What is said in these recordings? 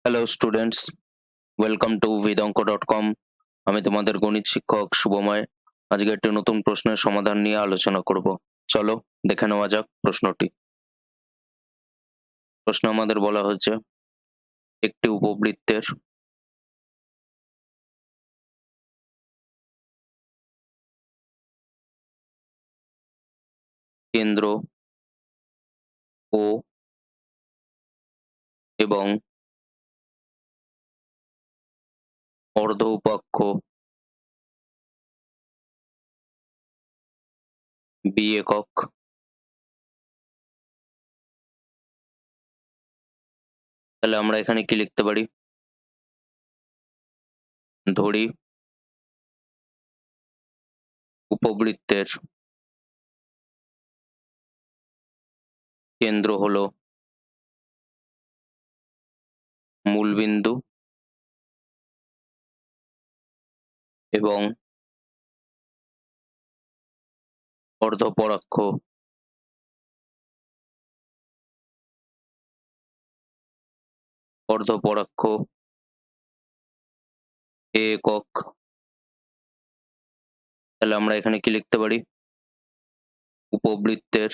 Hello students, welcome to vedanko.com। আমি তোমাদের গণিত শিক্ষক শুভময়। আজকে একটি নতুন প্রশ্নের সমাধান নিয়ে আলোচনা করব। চলো দেখে নেওয়া যাক প্রশ্নটি। প্রশ্ন আমাদের বলা হচ্ছে, একটি উপবৃত্তের কেন্দ্র ও এবং অর্ধ উপাক্ষ বি একক। তাহলে আমরা এখানে কি লিখতে পারি? ধরি উপবৃত্তের কেন্দ্র হলো মূলবিন্দু এবং অর্ধপরাক্ষ অর্ধপরাক্ষ এ একক। তাহলে আমরা এখানে কি লিখতে পারি? উপবৃত্তের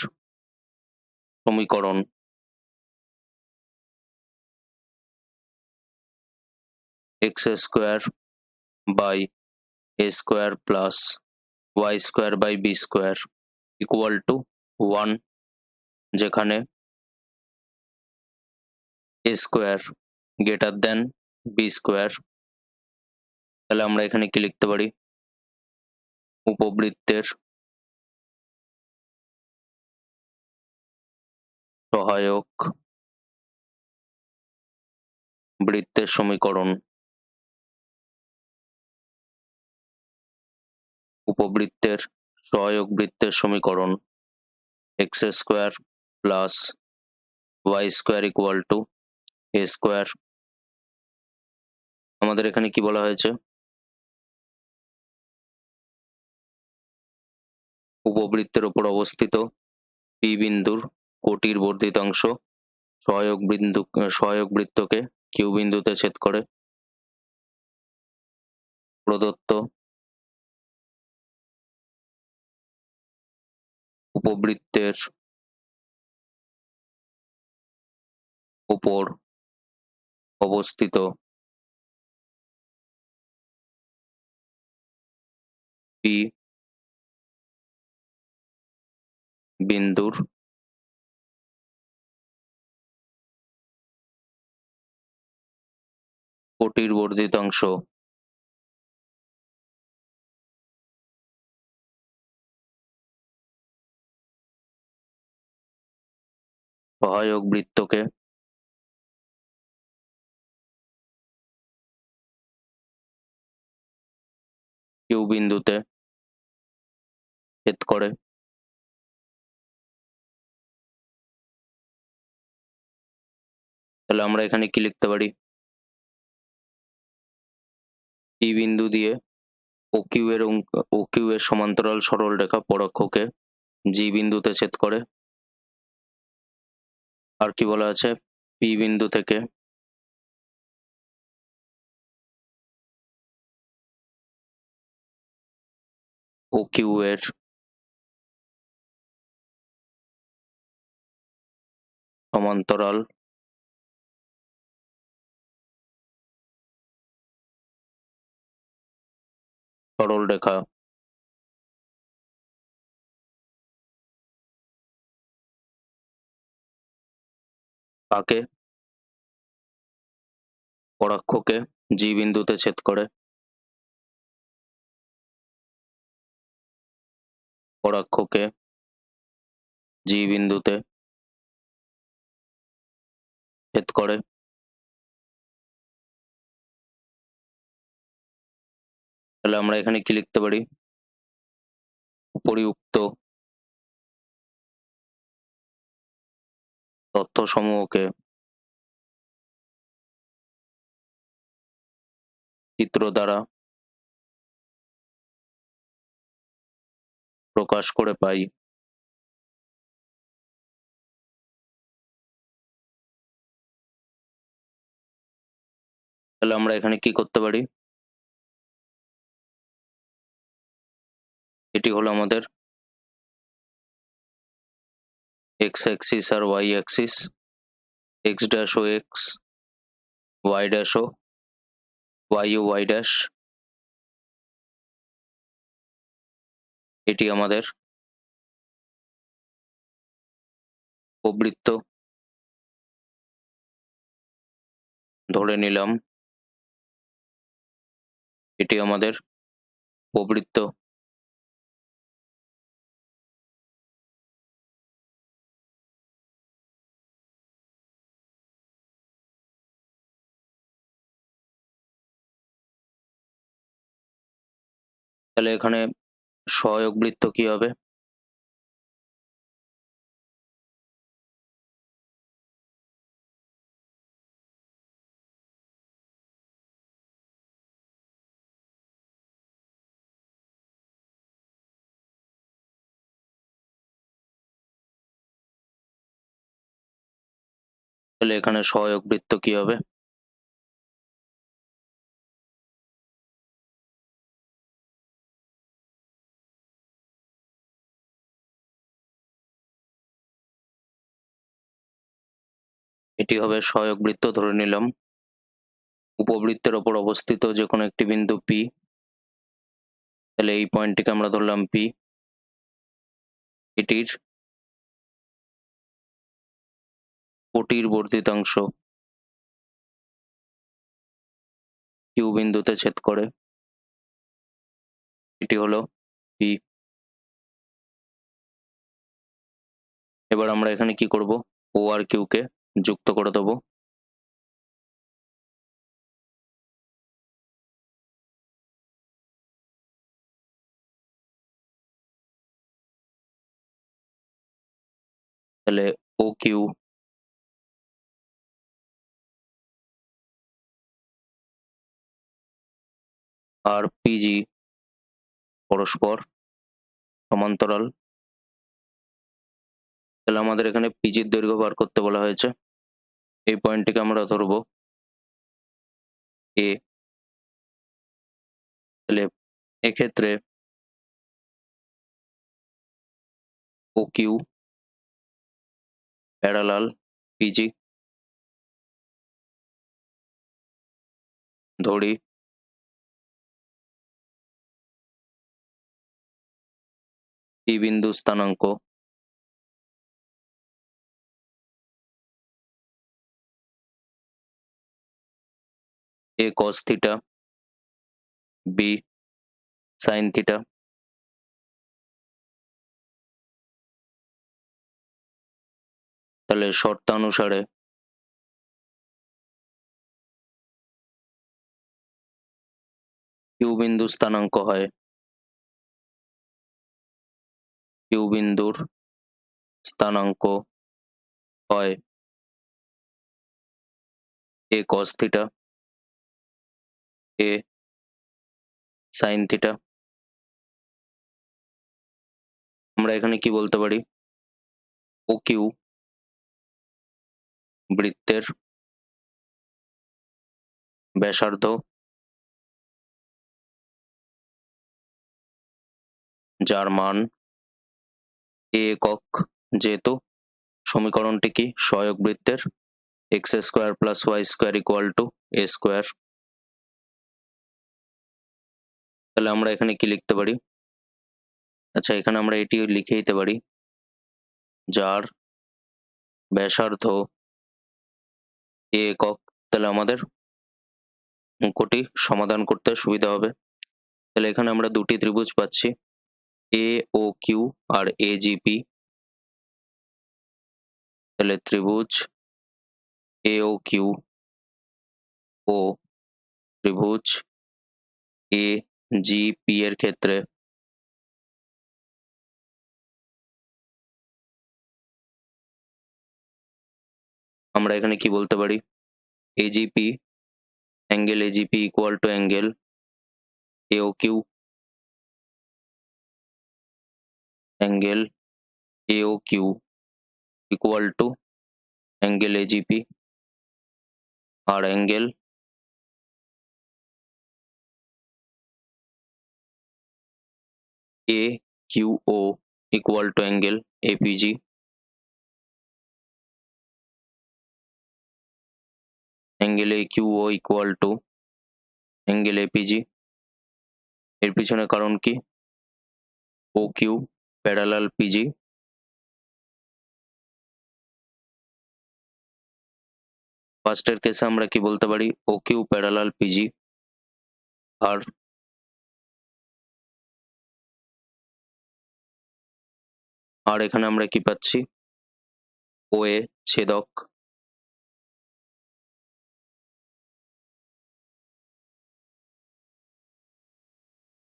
সমীকরণ x square by a square plus y square by b square equal to 1, যেখানে a square greater than b square. তাহলে আমরা এখানে কি লিখতে পারি? উপবৃত্তের সহায়ক বৃত্তের সমীকরণ উপবৃত্তের সহায়ক বৃত্তের সমীকরণ x square plus y square equal to a square. আমাদের এখানে কি বলা হয়েছে? উপবৃত্তের উপর অবস্থিত পি বিন্দুর কোটির বর্ধিতাংশ সহায়ক বৃত্তকে কিউ বিন্দুতে ছেদ করে। প্রদত্ত উপবৃত্তের উপর অবস্থিত পি বিন্দুর কোটির বর্ধিতাংশ সহায়ক বৃত্তকে কিউ বিন্দুতে ছেদ করে। তাহলে আমরা এখানে কি লিখতে পারি? পি বিন্দু দিয়ে ও কিউ এর সমান্তরাল সরল রেখা পরোক্ষকে জি বিন্দুতে ছেদ করে। আর কি বলা আছে? পি বিন্দু থেকে ও কিউ এর সমান্তরাল সরল রেখা কাকে? পরাক্ষকে জি বিন্দুতে ছেদ করে। পরাক্ষকে জি বিন্দুতে ছেদ করে। তাহলে আমরা এখানে কি লিখতে পারি? উপরিউক্ত তথ্যসমূহকে চিত্র দ্বারা প্রকাশ করে পাই। তাহলে আমরা এখানে কি করতে পারি? এটি হলো আমাদের এক্স অ্যাক্সিস আর Y Axis, x dash O x, Y dash O Y dash. এটি আমাদের প্রবৃত্ত ধরে নিলাম, এটি আমাদের প্রবৃত্ত। তাহলে এখানে সহায়ক বৃত্ত কি হবে? তাহলে এখানে সহায়ক বৃত্ত কি হবে? এটি হবে সহায়ক বৃত্ত ধরে নিলাম, উপবৃত্তের ওপর অবস্থিত যে কোনো একটি বিন্দু পি। তাহলে এই পয়েন্টটিকে আমরা ধরলাম পি। এটির কোটির বর্ধিতাংশ কিউ বিন্দুতে ছেদ করে, এটি হলো পি। এবার আমরা এখানে কি করব? ও আর কিউ কে যুক্ত করে দেবো। তাহলে ও কিউ আর পিজি পরস্পর সমান্তরাল। তাহলে আমাদের এখানে পিজির দৈর্ঘ্য বার করতে বলা হয়েছে। এই পয়েন্টটিকে আমরা ধরবো এ। তাহলে এক্ষেত্রে ও কিউ প্যারালাল পিজি ধরি। পি বিন্দু স্থানাঙ্ক a cos theta, b sine theta. তাহলে শর্তানুসারে কিউ বিন্দু স্থানাঙ্ক হয়, কিউ বিন্দুর স্থানাঙ্ক হয় এ কস থিটা, এ সাইন থিটা। আমরা এখানে কি বলতে পারি? ও কিউ বৃত্তের ব্যাসার্ধ যার মান এ একক, যেহেতু সমীকরণটি কি সহায়ক বৃত্তের, x square plus y square equal to a square. তাহলে আমরা এখানে কি লিখতে পারি? আচ্ছা, এখানে আমরা এটি লিখে দিতে পারি, যার ব্যাসার্ধ এ একক। তাহলে আমাদের অঙ্কটি সমাধান করতে সুবিধা হবে। তাহলে এখানে আমরা দুটি ত্রিভুজ পাচ্ছি, এ ও কিউ আর এ জিপি। তাহলে ত্রিভুজ এ ও কিউ ও ত্রিভুজ এ জিপি এর ক্ষেত্রে আমরা এখানে কি বলতে পারি? AGP, angle AGP equal to angle AO Q, angle AO Q equal to angle AGP, আর angle AQO equal to angle APG, angle AQO equal to angle APG। এর পিছনে কারণ কি? OQ প্যারালাল PG, ফার্স্টের কেসে আমরা কি বলতে পারি? OQ প্যারালাল PG, আর এখানে আমরা কি পাচ্ছি? OA ছেদক,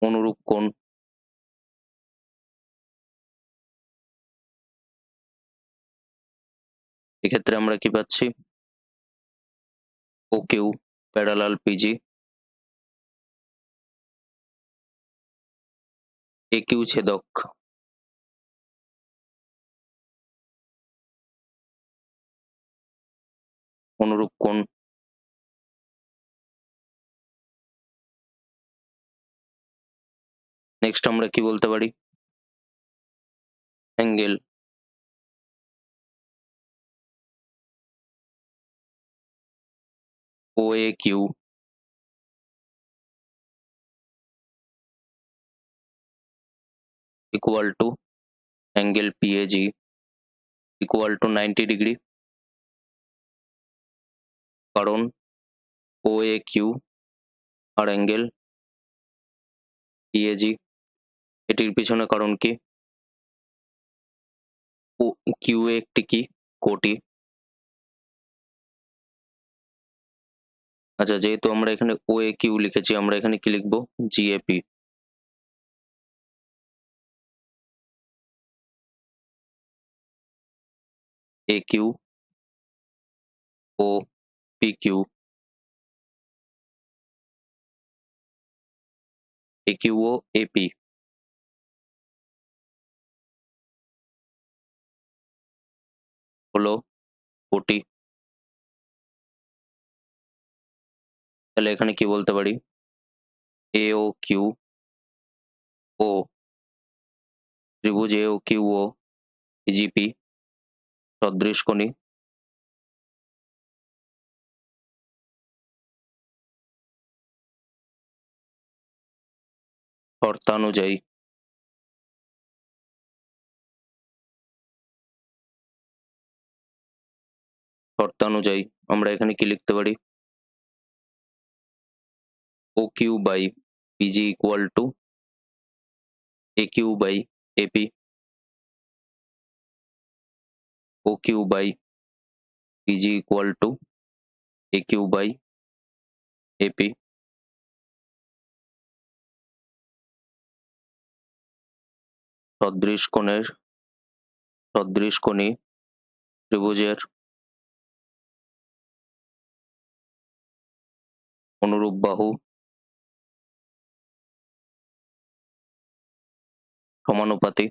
অনুরূপ কোণ। এক্ষেত্রে আমরা কি পাচ্ছি? OQ প্যারালাল PG, AQ ছেদক, অনুরূপ কোণ। নেক্সট আমরা কি বলতে পারি? Angle OAQ equal to angle PAG equal to 90 degree, কারণ OAQ আর অ্যাঙ্গেল PAG, এটির পিছনে কারণ কি? QA একটি কি? কোটি। আচ্ছা, যেহেতু আমরা এখানে OAQ লিখেছি, আমরা এখানে কি লিখবো? GAP। AQ ও PQ, AQ ও AP হলো কোটি। তাহলে এখানে কি বলতে পারি? AOQ ও ত্রিভুজ AOQ ও GP সদৃশকোণী, শর্তানুযায়ী। শর্তানুযায়ী আমরা এখানে কি লিখতে পারি? OQ by PG equal to AQ by AP, OQ by PG equal to AQ by AP। সদৃশকোণী ত্রিভুজের অনুরূপ বাহু সমানুপাতিক।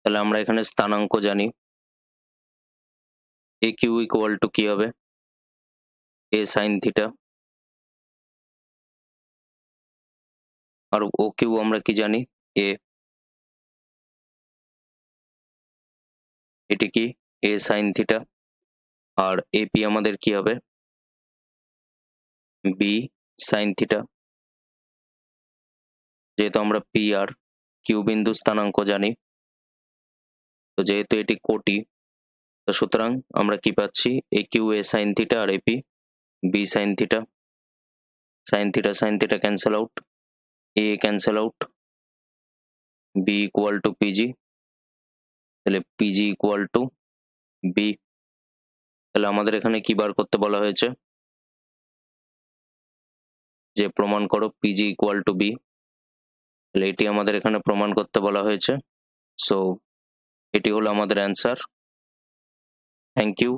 তাহলে আমরা এখানে স্থানাঙ্ক জানি। AQ equal to কি হবে? A sin থিটা, আর OQ আমরা কি জানি? A, এটি কি? A sin থিটা, আর AP আমাদের কি হবে? B sin theta. যেহেতু আমরা P আর Q বিন্দু স্থানাঙ্ক জানি, তো যেহেতু এটি কোটি, তো সুতরাং আমরা কি পাচ্ছি? AQ A sin থিটা আর AP B sin theta. sin theta cancel out, A cancel out, B equal to PG, তাহলে PG equal to B। তাহলে আমাদের এখানে কি বার করতে বলা হয়েছে? যে প্রমাণ করো PG equal to B। তাহলে এটি আমাদের এখানে প্রমাণ করতে বলা হয়েছে। সো এটি হলো আমাদের অ্যান্সার। Thank you.